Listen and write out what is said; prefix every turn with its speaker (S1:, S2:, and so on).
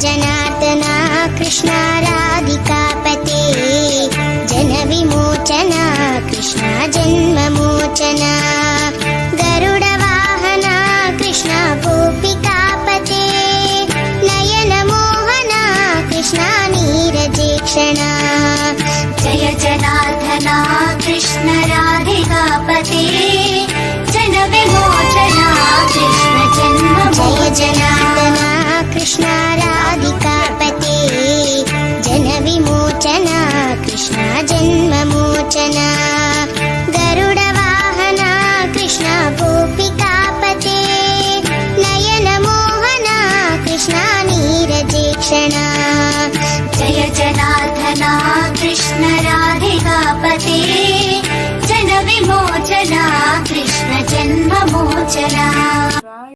S1: जनार्दना Krishna राधिकापते Jan विमोचना Krishna जन्ममोचना Garuda वाहना Krishna गोपिकापते Nayan Mohana Krishna नीरजेक्षणा
S2: Jai जनार्दना Krishna राधिकापते Jan विमोचना Krishna जन्ममोचना
S1: Jai जनार्दना Krishna राधिकापते Jan विमोचना Krishna जन्ममोचना Garuda वाहना Krishna गोपिकापते Nayan Mohana Krishna नीरजेक्षणा
S2: Jai जनार्दना Krishna राधिकापते Jan विमोचना Krishna जन्ममोचना।